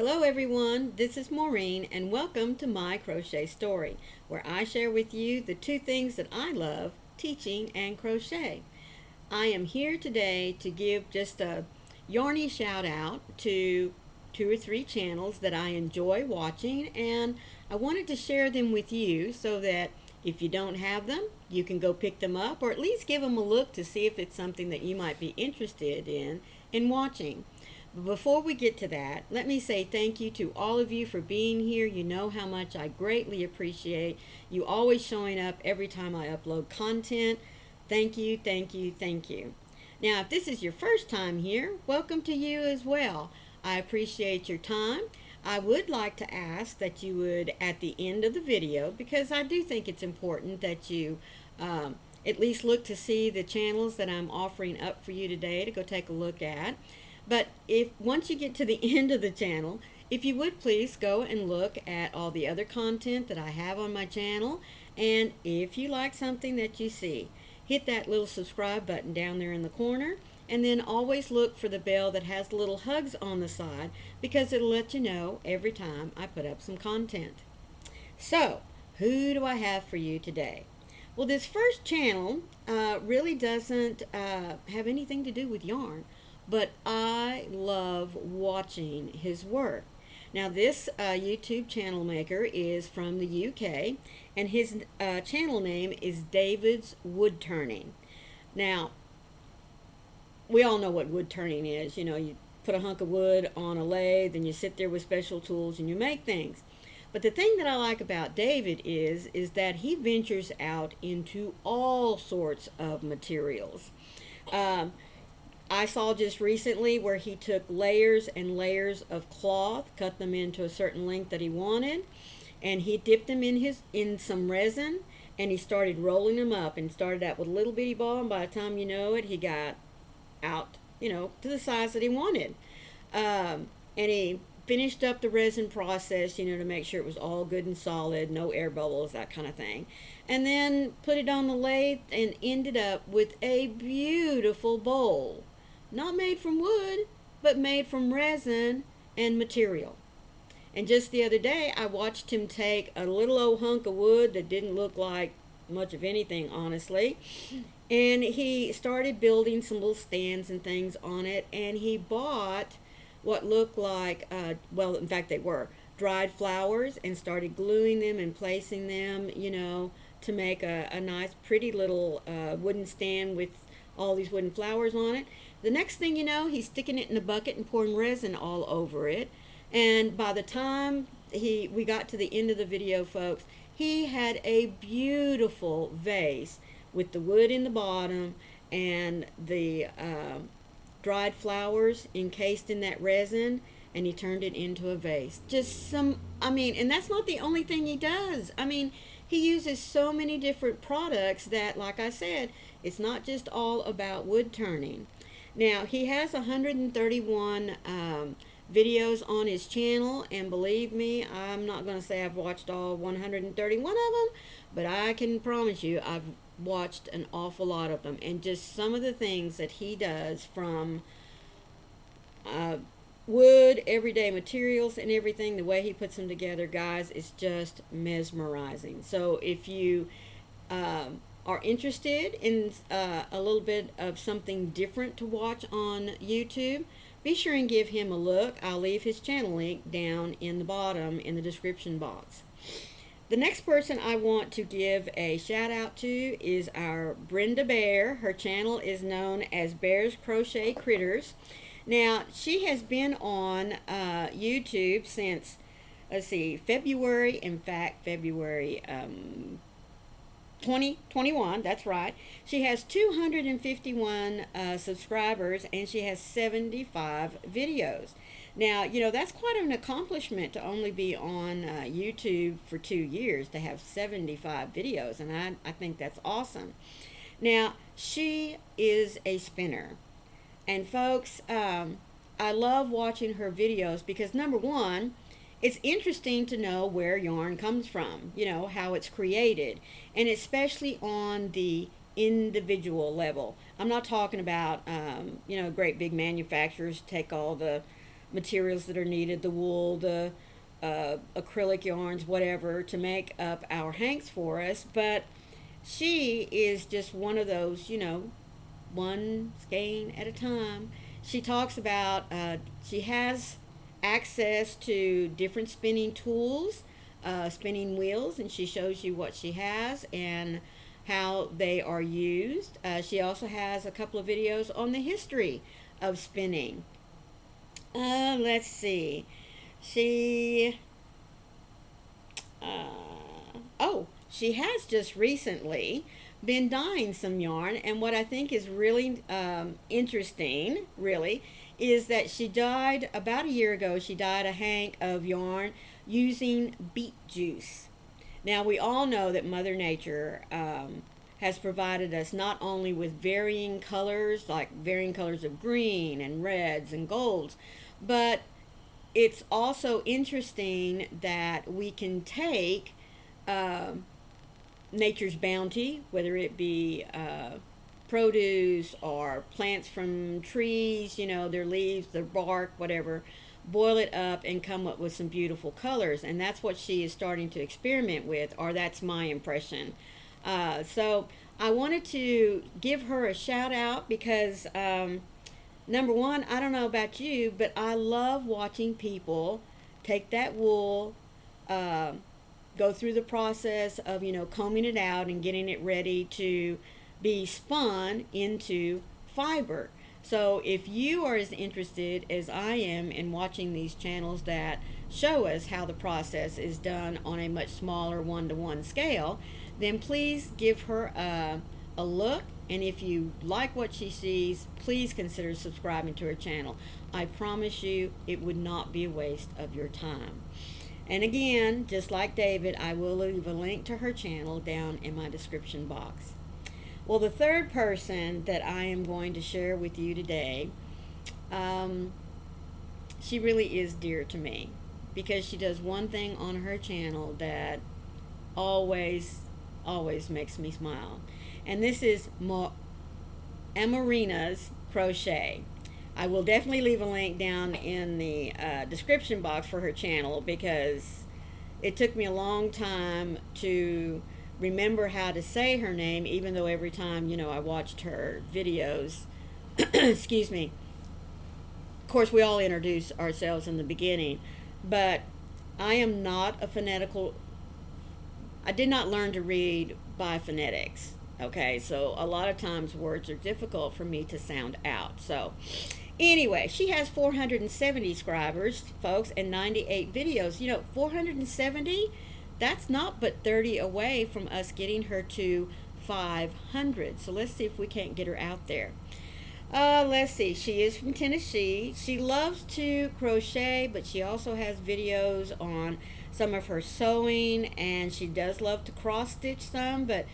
Hello everyone, this is Maureen and welcome to My Crochet Story, where I share with you the two things that I love, teaching and crochet. I am here today to give just a yarny shout out to two or three channels that I enjoy watching, and I wanted to share them with you so that if you don't have them, you can go pick them up or at least give them a look to see if it's something that you might be interested in watching. But before we get to that, let me say thank you to all of you for being here. You know how much I greatly appreciate you always showing up every time I upload content. Thank you, thank you, thank you. Now, if this is your first time here, welcome to you as well. I appreciate your time. I would like to ask that you would, at the end of the video, because I do think it's important that you at least look to see the channels that I'm offering up for you today to go take a look at. But if once you get to the end of the channel, if you would please go and look at all the other content that I have on my channel, and if you like something that you see, hit that little subscribe button down there in the corner, and then always look for the bell that has the little hugs on the side, because it'll let you know every time I put up some content. So, who do I have for you today? Well, this first channel really doesn't have anything to do with yarn, but I love watching his work. Now, this YouTube channel maker is from the UK, and his channel name is David's Wood Turning. Now, we all know what wood turning is. You know, you put a hunk of wood on a lathe and you sit there with special tools and you make things. But the thing that I like about David is that he ventures out into all sorts of materials. Um, I saw just recently where he took layers and layers of cloth, cut them into a certain length that he wanted, and he dipped them in some resin, and he started rolling them up and started out with a little bitty ball, and by the time you know it, he got out, to the size that he wanted. And he finished up the resin process, to make sure it was all good and solid, no air bubbles, that kind of thing. And then put it on the lathe and ended up with a beautiful bowl. Not made from wood, but made from resin and material. And just the other day, I watched him take a little old hunk of wood that didn't look like much of anything, honestly, and he started building some little stands and things on it, and he bought what looked like, well, in fact, they were dried flowers, and started gluing them and placing them, to make a nice, pretty little wooden stand with all these wooden flowers on it. The next thing you know, he's sticking it in a bucket and pouring resin all over it. And by the time we got to the end of the video, folks, he had a beautiful vase with the wood in the bottom and the dried flowers encased in that resin, and he turned it into a vase. Just and that's not the only thing he does. He uses so many different products that, like I said, it's not just all about wood turning. Now, he has 131 videos on his channel, and believe me, I'm not going to say I've watched all 131 of them, but I can promise you I've watched an awful lot of them. And just some of the things that he does, from uh, wood, everyday materials, and everything, the way he puts them together, guys, is just mesmerizing. So if you are interested in a little bit of something different to watch on YouTube, be sure and give him a look. I'll leave his channel link down in the bottom in the description box. The next person I want to give a shout out to is our Brenda Bear. Her channel is known as Bear's Crochet Critters. Now, she has been on YouTube since, let's see, February, in fact, February 2021, that's right. She has 251 subscribers, and she has 75 videos. Now, that's quite an accomplishment to only be on YouTube for 2 years, to have 75 videos, and I think that's awesome. Now, she is a spinner. And folks, I love watching her videos because, number one, it's interesting to know where yarn comes from, how it's created, and especially on the individual level. I'm not talking about, great big manufacturers take all the materials that are needed, the wool, the acrylic yarns, whatever, to make up our hanks for us. But she is just one of those, one skein at a time. She talks about she has access to different spinning tools, spinning wheels, and she shows you what she has and how they are used. She also has a couple of videos on the history of spinning. Let's see. She she has just recently been dyeing some yarn, and what I think is really interesting, really, is that she dyed about a year ago. She dyed a hank of yarn using beet juice. Now we all know that Mother Nature has provided us not only with varying colors, like varying colors of green and reds and golds, but it's also interesting that we can take um nature's bounty, whether it be produce or plants from trees, their leaves, their bark, whatever, boil it up and come up with some beautiful colors. And that's what she is starting to experiment with, or that's my impression. So I wanted to give her a shout out because, number one, I don't know about you, but I love watching people take that wool, uh, go through the process of combing it out and getting it ready to be spun into fiber. So if you are as interested as I am in watching these channels that show us how the process is done on a much smaller one-to-one scale, then please give her a look. And if you like what she sees, please consider subscribing to her channel. I promise you it would not be a waste of your time. And again, just like David, I will leave a link to her channel down in my description box. Well, the third person that I am going to share with you today, um, she really is dear to me because she does one thing on her channel that always, always makes me smile. And this is AMORENNA'S Crochet. I will definitely leave a link down in the description box for her channel because it took me a long time to remember how to say her name, even though every time, I watched her videos, excuse me. Of course, we all introduce ourselves in the beginning, but I am not a phonetical, I did not learn to read by phonetics. Okay, so a lot of times words are difficult for me to sound out. So, anyway, she has 470 subscribers, folks, and 98 videos. 470, that's not but 30 away from us getting her to 500. So let's see if we can't get her out there. Let's see. She is from Tennessee. She loves to crochet, but she also has videos on some of her sewing, and she does love to cross stitch some, but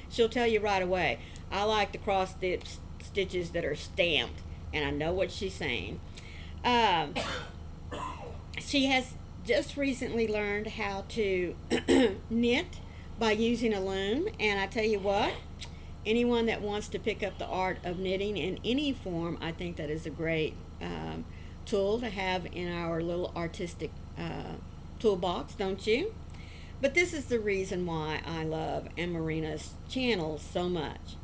she'll tell you right away. I like the cross stitch stitches that are stamped, and I know what she's saying. Um, she has just recently learned how to knit by using a loom, and I tell you what, anyone that wants to pick up the art of knitting in any form, I think that is a great tool to have in our little artistic toolbox, don't you? But this is the reason why I love AMORENNA'S channel so much.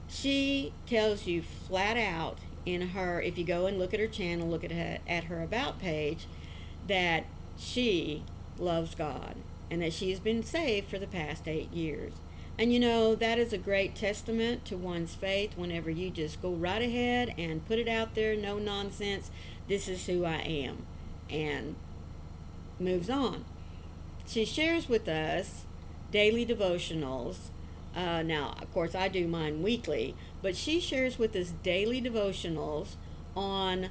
She tells you flat out in her, if you go and look at her channel, look at her about page, that she loves God and that she has been saved for the past 8 years. And that is a great testament to one's faith whenever you just go right ahead and put it out there, no nonsense. This is who I am. And moves on. She shares with us daily devotionals. Now, of course, I do mine weekly, but she shares with us daily devotionals on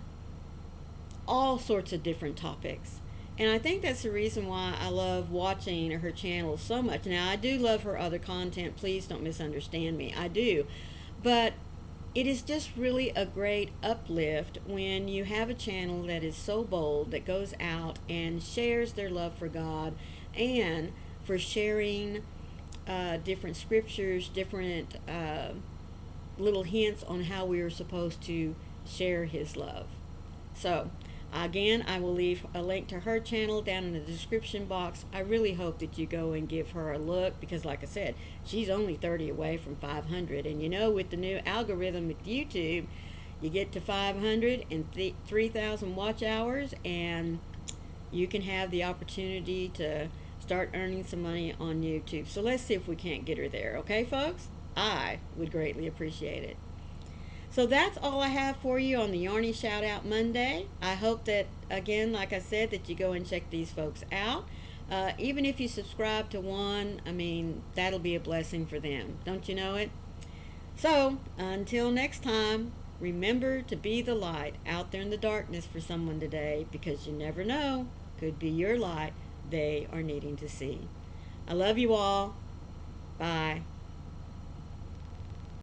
all sorts of different topics. And I think that's the reason why I love watching her channel so much. Now, I do love her other content. Please don't misunderstand me. I do. But it is just really a great uplift when you have a channel that is so bold, that goes out and shares their love for God and for sharing different scriptures, different little hints on how we are supposed to share His love. So Again, I will leave a link to her channel down in the description box. I really hope that you go and give her a look because, like I said, she's only 30 away from 500. And you know, with the new algorithm with YouTube, you get to 500 and 3,000 watch hours, and you can have the opportunity to start earning some money on YouTube. So let's see if we can't get her there. Okay, folks? I would greatly appreciate it. So that's all I have for you on the Yarny Shout Out Monday. I hope that, again, like I said, that you go and check these folks out. Even if you subscribe to one, I mean, that'll be a blessing for them. Don't you know it? So until next time, remember to be the light out there in the darkness for someone today, because you never know, could be your light they are needing to see. I love you all. Bye.